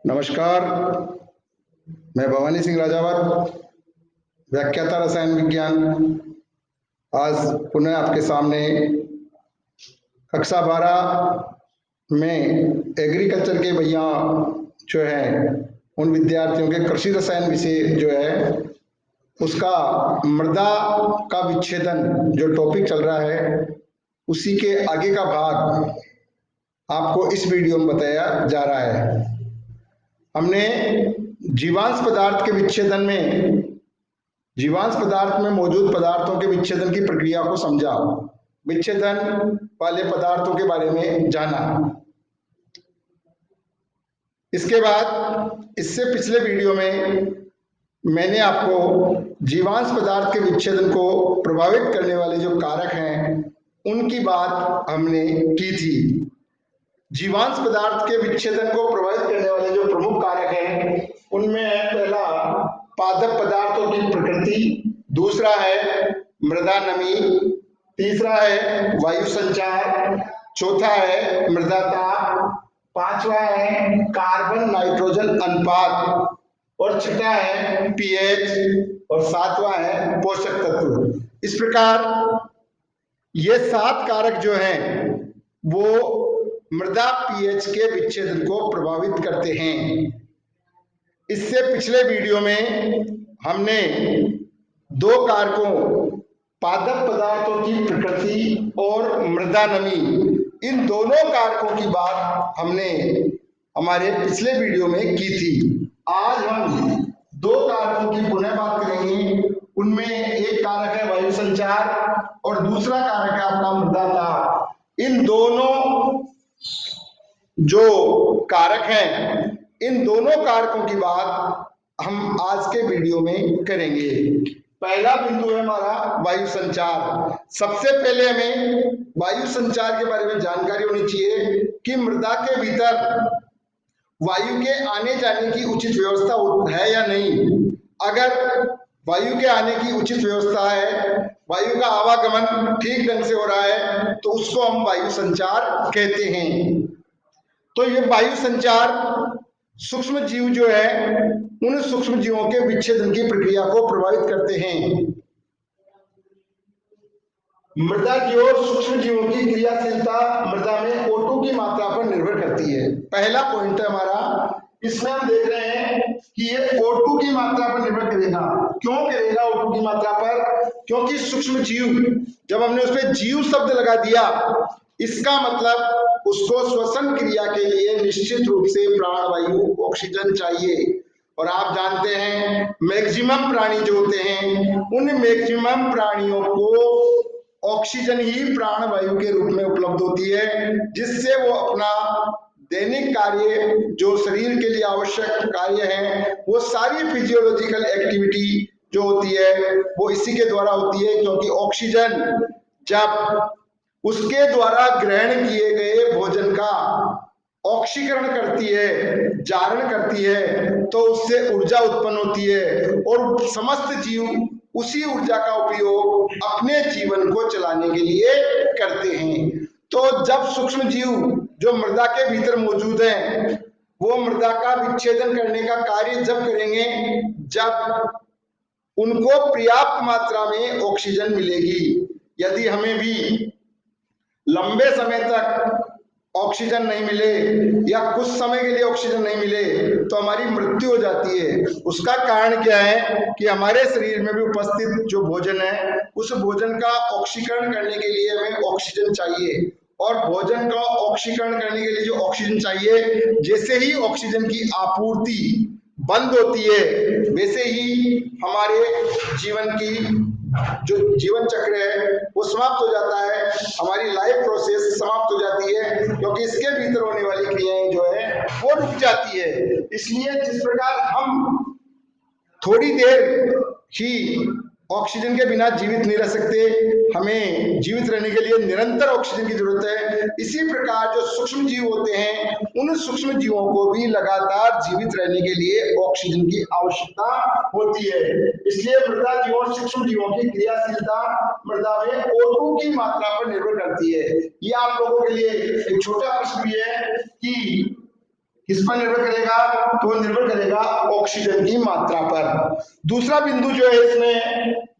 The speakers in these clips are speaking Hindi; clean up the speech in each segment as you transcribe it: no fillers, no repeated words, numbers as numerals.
नमस्कार। मैं भवानी सिंह राजावत, व्याख्याता रसायन विज्ञान, आज पुनः आपके सामने कक्षा 12 में एग्रीकल्चर के भैया जो है उन विद्यार्थियों के कृषि रसायन विषय जो है उसका मृदा का विच्छेदन जो टॉपिक चल रहा है उसी के आगे का भाग आपको इस वीडियो में बताया जा रहा है। हमने जीवांश पदार्थ के विच्छेदन में जीवांश पदार्थ में मौजूद पदार्थों के विच्छेदन की प्रक्रिया को समझा, विच्छेदन वाले पदार्थों के बारे में जाना। इसके बाद इससे पिछले वीडियो में मैंने आपको जीवांश पदार्थ के विच्छेदन को प्रभावित करने वाले जो कारक हैं उनकी बात हमने की थी। जीवांश पदार्थ के विच्छेदन को प्रभावित करने वाले जो प्रमुख कारक हैं उनमें है पहला पादप पदार्थों की प्रकृति, दूसरा है मृदा नमी, तीसरा है वायु संचार, चौथा है मृदा ताप, पांचवा है कार्बन नाइट्रोजन अनुपात और छठा है पीएच और सातवां है पोषक तत्व। इस प्रकार ये 7 कारक जो हैं वो मृदा पीएच के विच्छेदन को प्रभावित करते हैं। इससे पिछले वीडियो में हमने 2 कारकों पादप पदार्थों की प्रकृति और मृदा नमी, इन दोनों कारकों की बात हमने हमारे पिछले वीडियो में की थी। आज हम 2 कारकों की पुनः बात करेंगे। उनमें एक कारक है वायु संचार और दूसरा कारक है आपका मृदा ताप। इन दोनों जो कारक हैं, इन दोनों कारकों की बात हम आज के वीडियो में करेंगे। पहला बिंदु है हमारा वायु संचार। सबसे पहले हमें वायु संचार के बारे में जानकारी होनी चाहिए कि मृदा के भीतर वायु के आने जाने की उचित व्यवस्था है या नहीं। अगर वायु के आने की उचित व्यवस्था है, वायु का आवागमन ठीक ढंग से हो रहा है, तो उसको हम वायु संचार कहते हैं। तो ये वायु संचार सूक्ष्म जीव जो है उन सूक्ष्म जीवों के विच्छेदन की प्रक्रिया को प्रभावित करते हैं। मृदा की और सूक्ष्म जीवों की क्रियाशीलता मृदा में O2 की मात्रा पर निर्भर करती है। पहला पॉइंट है हमारा, इसमें हम देख रहे हैं कि ये O2 की मात्रा पर निर्भर करेगा। क्यों करेगा O2 की मात्रा पर? क्योंकि सूक्ष्म जीव, जब हमने उसपे जीव शब्द लगा दिया, इसका मतलब उसको श्वसन क्रिया के लिए निश्चित रूप से प्राणवायु ऑक्सीजन चाहिए। और आप जानते हैं मैक्सिमम प्राणी जो होते हैं उन मैक्सिमम प्राणियों को ऑक्सीजन ही प्राणवायु के रूप में उपलब्ध होती है, जिससे वो अपना दैनिक कार्य जो शरीर के लिए आवश्यक कार्य हैं वो सारी फिजियोलॉजिकल एक्टिविटी जो होती है वो इसी के द्वारा होती है। क्योंकि ऑक्सीजन जब उसके द्वारा ग्रहण किए गए भोजन का ऑक्सीकरण करती है, जारण करती है, तो उससे ऊर्जा उत्पन्न होती है और समस्त जीव उसी ऊर्जा का उपयोग अपने जीवन को चलाने के लिए करते हैं। तो जब सूक्ष्म जीव जो मृदा के भीतर मौजूद हैं वो मृदा का विच्छेदन करने का कार्य जब करेंगे जब उनको पर्याप्त मात्रा में ऑक्सीजन मिलेगी। यदि हमें भी लंबे समय तक ऑक्सीजन नहीं मिले या कुछ समय के लिए ऑक्सीजन नहीं मिले तो हमारी मृत्यु हो जाती है। उसका कारण क्या है कि हमारे शरीर में भी उपस्थित जो भोजन है उस भोजन का ऑक्सीकरण करने के लिए हमें ऑक्सीजन चाहिए, और भोजन का ऑक्सीकरण करने के लिए जो ऑक्सीजन चाहिए, जैसे ही ऑक्सीजन की आपूर्ति बंद होती है वैसे ही हमारे जीवन की जो जीवन चक्र है वो समाप्त हो जाता है, हमारी लाइफ प्रोसेस समाप्त हो जाती है, क्योंकि इसके भीतर होने वाली क्रियाएं जो है वो रुक जाती है। इसलिए जिस प्रकार हम थोड़ी देर ही ऑक्सीजन के बिना जीवित नहीं रह सकते, हमें जीवित रहने के लिए निरंतर ऑक्सीजन की जरूरत है, इसी प्रकार जो सूक्ष्म जीव होते हैं उन सूक्ष्म जीवों को भी लगातार जीवित रहने के लिए ऑक्सीजन की आवश्यकता होती है। इसलिए मृदा जीवों और सूक्ष्म जीवों की क्रियाशीलता मृदा में O2 की मात्रा पर निर्भर करती है। ये आप लोगों के लिए एक छोटा प्रश्न भी है कि किस पर निर्भर करेगा? तो वो निर्भर करेगा ऑक्सीजन की मात्रा पर। दूसरा बिंदु जो है इसमें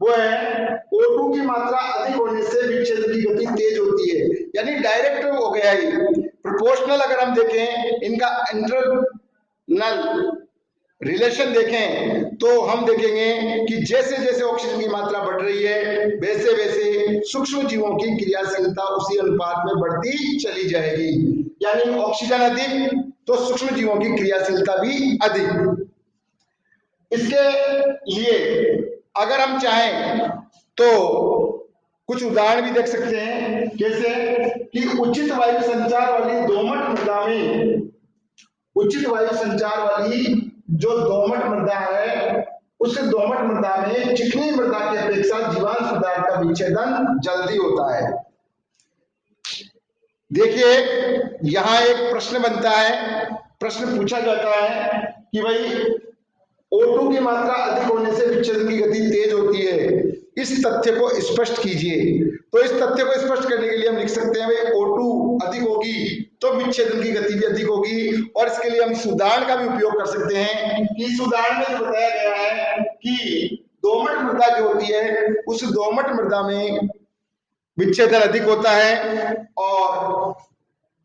वो है O2 की मात्रा अधिक होने से विच्छेदन की गति तेज होती है, यानी डायरेक्ट हो गया है। प्रोपोर्शनल अगर हम देखें इनका इंटरनल रिलेशन देखें तो हम देखेंगे कि जैसे जैसे ऑक्सीजन की मात्रा बढ़ रही है वैसे वैसे सूक्ष्म जीवों की क्रियाशीलता उसी अनुपात में बढ़ती चली जाएगी, यानी ऑक्सीजन अधिक तो सूक्ष्म जीवों की क्रियाशीलता भी अधिक। इसके लिए अगर हम चाहें तो कुछ उदाहरण भी देख सकते हैं, जैसे कि उचित वायु संचार वाली दोमट मृदा में, उचित वायु संचार वाली जो दोमट मृदा है उस दोमट मृदा में चिकनी मृदा की अपेक्षा जीवांश पदार्थ का विच्छेदन जल्दी होता है। देखिए यहां एक प्रश्न बनता है, प्रश्न पूछा जाता है कि भाई O2 की मात्रा अधिक होने से विच्छेदन की गति तेज होती है, इस तथ्य को स्पष्ट कीजिए। तो इस तथ्य को स्पष्ट करने के लिए हम लिख सकते हैं भाई O2 अधिक होगी तो विच्छेदन की गति भी अधिक होगी, और इसके लिए हम इस उदाहरण का भी उपयोग कर सकते हैं कि इस उदाहरण में जो बताया गया है कि दोमट मृदा जो होती है उस दोमट मृदा में विच्छेदन अधिक होता है और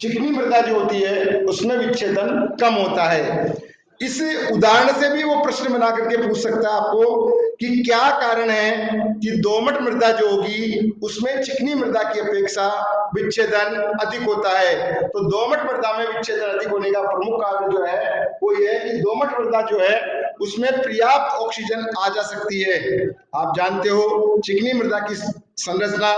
चिकनी मृदा जो होती है उसमें विच्छेदन कम होता है। इस उदाहरण से भी वो प्रश्न बना करके पूछ सकता है आपको कि क्या कारण है कि दोमट मृदा जो होगी उसमें चिकनी मृदा की अपेक्षा विच्छेदन अधिक होता है। तो दोमट मृदा में विच्छेदन अधिक होने का प्रमुख कारण जो है वो ये है कि दोमट मृदा जो है उसमें पर्याप्त ऑक्सीजन आ जा सकती है। आप जानते हो चिकनी मृदा की संरचना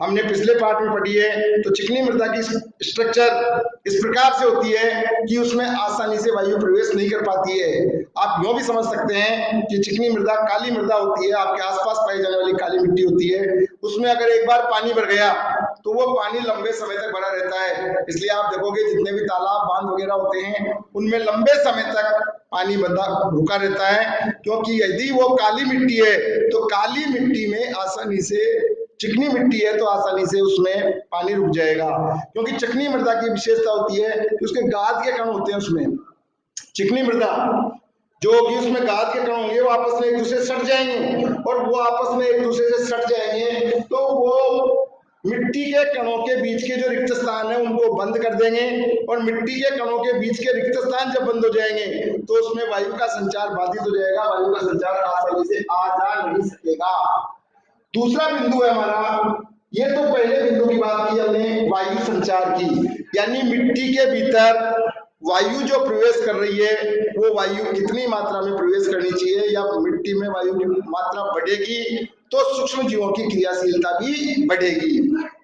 हमने पिछले पार्ट में पढ़ी है, तो चिकनी मृदा की स्ट्रक्चर इस प्रकार से होती है कि उसमें आसानी से वायु प्रवेश नहीं कर पाती है। आप यूं भी समझ सकते हैं कि चिकनी मृदा काली मृदा होती है, आपके आसपास पाई जाने वाली काली मिट्टी होती है, उसमें अगर एक बार पानी भर गया तो वो पानी लंबे समय तक भरा रहता है। इसलिए आप देखोगे जितने भी तालाब बांध वगैरह होते हैं उनमें लंबे समय तक पानी बंधा रुका रहता है, क्योंकि यदि वो काली मिट्टी है तो काली मिट्टी में आसानी से, चिकनी मिट्टी है तो आसानी से उसमें पानी रुक जाएगा, क्योंकि चिकनी मृदा की विशेषता होती है कि उसके गाद के कण होते हैं उसमें। चिकनी मृदा जो होगी उसमें गाद के कण होंगे वो आपस में एक दूसरे से सट जाएंगे, और वो आपस में एक दूसरे से सट जाएंगे तो वो मिट्टी के कणों के बीच के जो रिक्त स्थान है उनको बंद कर देंगे, और मिट्टी के कणों के बीच के रिक्त स्थान जब बंद हो जाएंगे तो उसमें वायु का संचार बाधित हो जाएगा, वायु का संचार आसानी से आ जा नहीं सकेगा। दूसरा बिंदु है हमारा, ये तो पहले बिंदु की बात की हमने वायु संचार की, यानी मिट्टी के भीतर वायु जो प्रवेश कर रही है वो वायु कितनी मात्रा में प्रवेश करनी चाहिए, या मिट्टी में वायु की मात्रा बढ़ेगी तो सूक्ष्म जीवों की क्रियाशीलता भी बढ़ेगी।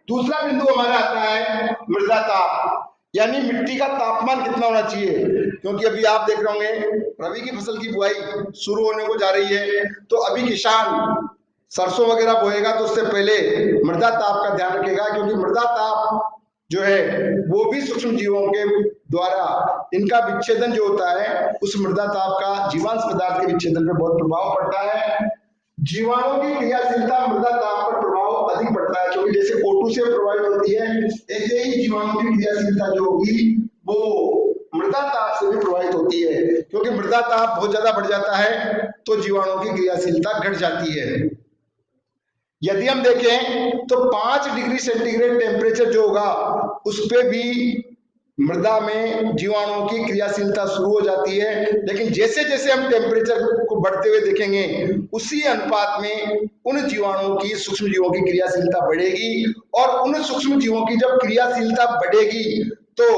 दूसरा बिंदु हमारा आता है मृदा ताप, यानी मिट्टी का तापमान कितना होना चाहिए, क्योंकि अभी आप देख रहे होंगे रबी की फसल की बुआई शुरू होने को जा रही है, तो अभी किसान सरसों वगैरह बोएगा तो उससे पहले मृदा ताप का ध्यान रखेगा, क्योंकि मृदा ताप जो है वो भी सूक्ष्म जीवों के द्वारा इनका विच्छेदन जो होता है उस मृदा ताप का जीवांश पदार्थ के विच्छेदन पर बहुत प्रभाव पड़ता है। जीवाणुओं की क्रियाशीलता मृदा ताप पर प्रभाव अधिक पड़ता है, क्योंकि जैसे O2 से प्रभावित होती है ऐसे ही जीवाणुओं की क्रियाशीलता जो होगी वो मृदा ताप से भी प्रभावित होती है, क्योंकि मृदा ताप बहुत ज्यादा बढ़ जाता है तो जीवाणुओं की क्रियाशीलता घट जाती है। यदि हम देखें तो 5 डिग्री सेंटीग्रेड टेम्परेचर जो होगा उस पे भी मृदा में जीवाणुओं की क्रियाशीलता शुरू हो जाती है, लेकिन जैसे जैसे हम टेम्परेचर को बढ़ते हुए देखेंगे उसी अनुपात में उन जीवाणुओं की, सूक्ष्म जीवों की क्रियाशीलता बढ़ेगी, और उन सूक्ष्म जीवों की जब क्रियाशीलता बढ़ेगी तो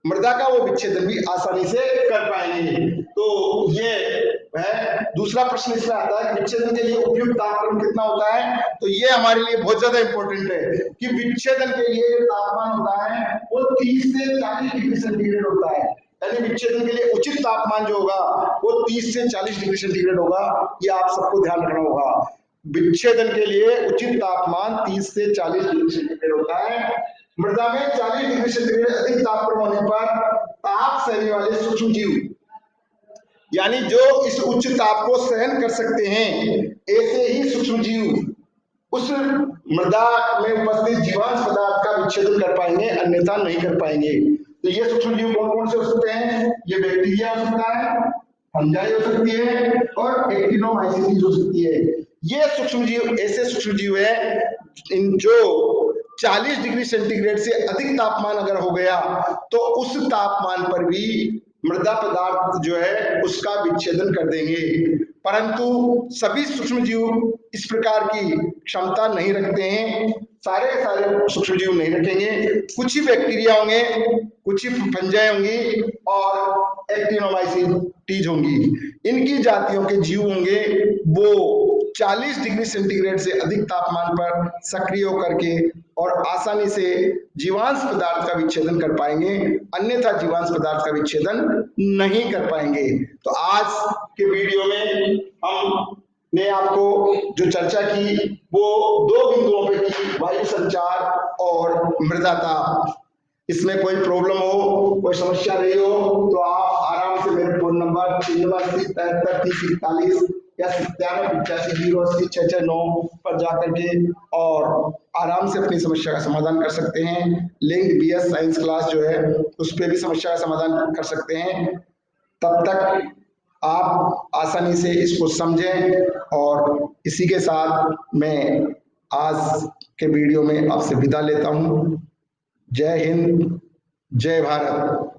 मृदा का वो विच्छेदन भी आसानी से कर पाएंगे। तो ये है दूसरा प्रश्न इसमें आता है, विच्छेदन के लिए उपयुक्त तापमान कितना होता है, तो ये हमारे लिए बहुत ज्यादा इंपॉर्टेंट है कि विच्छेदन के लिए तापमान होता है वो 30 से 40 डिग्री सेंटीग्रेड होता है, यानी विच्छेदन के लिए उचित तापमान जो होगा वो 30 से 40 डिग्री सेंटीग्रेड होगा। ये आप सबको ध्यान रखना होगा, विच्छेदन के लिए उचित तापमान 30 से 40 डिग्री सेंटीग्रेड होता है। मृदा में 40 डिग्री सेंटीग्रेड अधिक तापमान होने पर ताप सहने वाले सूक्ष्म जीव, यानी जो इस उच्च ताप को सहन कर सकते हैं, ऐसे ही सूक्ष्म जीव उस मृदा में उपस्थित जीवांश पदार्थ का विच्छेदन कर पाएंगे, अन्यथा नहीं कर पाएंगे। तो ये सूक्ष्म जीव कौन कौन से हो सकते हैं? ये बैक्टीरिया हो सकता है, फंजाई हो सकती है और एक्टिनोमाइसीट्स हो सकती है। ये सूक्ष्म जीव ऐसे सूक्ष्म जीव है इन जो 40 डिग्री सेंटीग्रेड से अधिक तापमान अगर हो गया तो उस तापमान पर भी मृदा पदार्थ जो है उसका विच्छेदन कर देंगे। परंतु सभी सूक्ष्म जीव इस प्रकार की क्षमता नहीं रखते हैं, सारे सूक्ष्म जीव नहीं रखेंगे। कुछ ही बैक्टीरिया होंगे, कुछ ही फंजाई होंगी और एक्टिनोमाइसीट्स होंगी। इनकी जातियों के जीव होंगे वो 40 डिग्री सेंटीग्रेड से अधिक तापमान पर सक्रिय होकर के और आसानी से जीवांश पदार्थ का विच्छेदन कर पाएंगे, अन्यथा जीवांश पदार्थ का विच्छेदन नहीं कर पाएंगे। तो आज के वीडियो में हमने आपको जो चर्चा की वो 2 बिंदुओं पे की, वायु संचार और मृदाता। इसमें कोई प्रॉब्लम हो, कोई समस्या रही हो तो आप आराम से मेरे फोन नंबर 93733041 या 9785080669 पर जाकर के और आराम से अपनी समस्या का समाधान कर सकते हैं। लिंक BS साइंस क्लास जो है उस पर भी समस्या का समाधान कर सकते हैं। तब तक आप आसानी से इसको समझें और इसी के साथ मैं आज के वीडियो में आपसे विदा लेता हूं। जय हिंद, जय भारत।